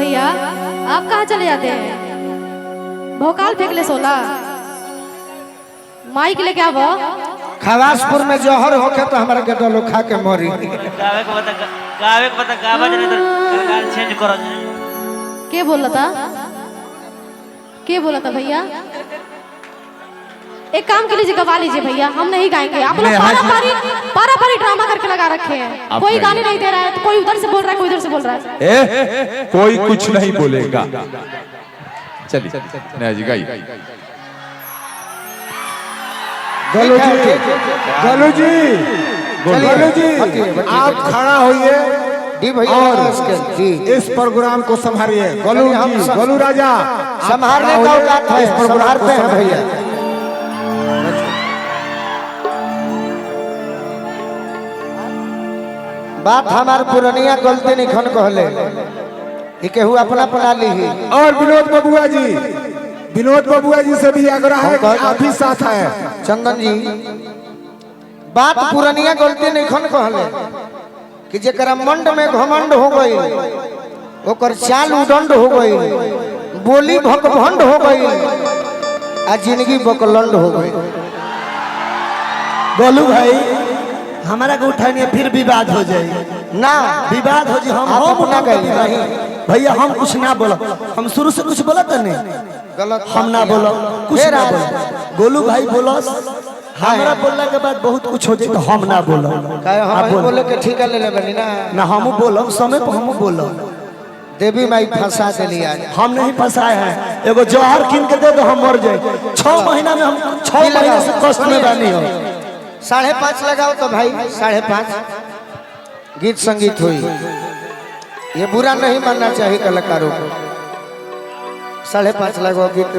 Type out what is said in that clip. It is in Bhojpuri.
भैया आप कहाँ चले जाते हैं? भोकाल फेंक ले सोला माइक लेके आवो। खवासपुर में जौहर होके तो हमारे के डलो खा के मरी। गावे के बता गावा जने तो सरकार चेंज करो। के बोला था? के बोला था भैया? एक काम कर लीजिए, गवा लीजिए भैया, हम नहीं गाएंगे। आप लोग पारा ड्रामा करके लगा रखे हैं। कोई गाने नहीं दे रहा है तो कोई उधर से बोल रहा है, कोई इधर से बोल रहा है। कोई कुछ नहीं बोलेगा। चलिए नया जी गाइए। गलू जी, गलू जी, गलू जी, आप खड़ा होइए और इस प्रोग्राम को संभालिए। गलू जी, गलू राजा संभालने का औकात है, इस प्रोग्राम संभालते हैं भैया। बात हमार पुरानिया गलती नहीं खन कहले कि केहू अपना बना ली। और विनोद बबुआ जी, विनोद बबुआ जी से भी आग्रह है कि आप भी साथ है। चंदन जी बात पुरानिया गलती नहीं खन कहले कि जेकरा मंड में घमंड हो गई, ओकर चाल उदंड हो गई, बोली भकभंड हो गई, आ जिंदगी बकलंड हो गई। बोलू भाई हमारा को उठाने फिर विवाद हो जाए ना विवाद हो जाए। हम ना गई नहीं भैया, हम कुछ ना बोलो, हम शुरू से कुछ बोला था नहीं गलत, हम ना बोलो कुछ ना बोलो। गोलू भाई बोलो, हमारा बोलने के बाद बहुत कुछ हो जाए तो हम ना बोलो। हम बोले के ठीक ले लेबनी ना ना हम बोलो समय पर हम बोलो। देवी माई फंसा दिली आज। हम नहीं फंसाए हैं। एगो जौहर कीन के दे दो हम मर जाए। 6 महीना में हम 6 महीने से कष्ट में बनी हो। 5.5 लगाओ तो भाई 5.5 गीत संगीत हुई। ये बुरा नहीं मानना चाहिए कलाकारों को। 5.5 लगाओ गीत।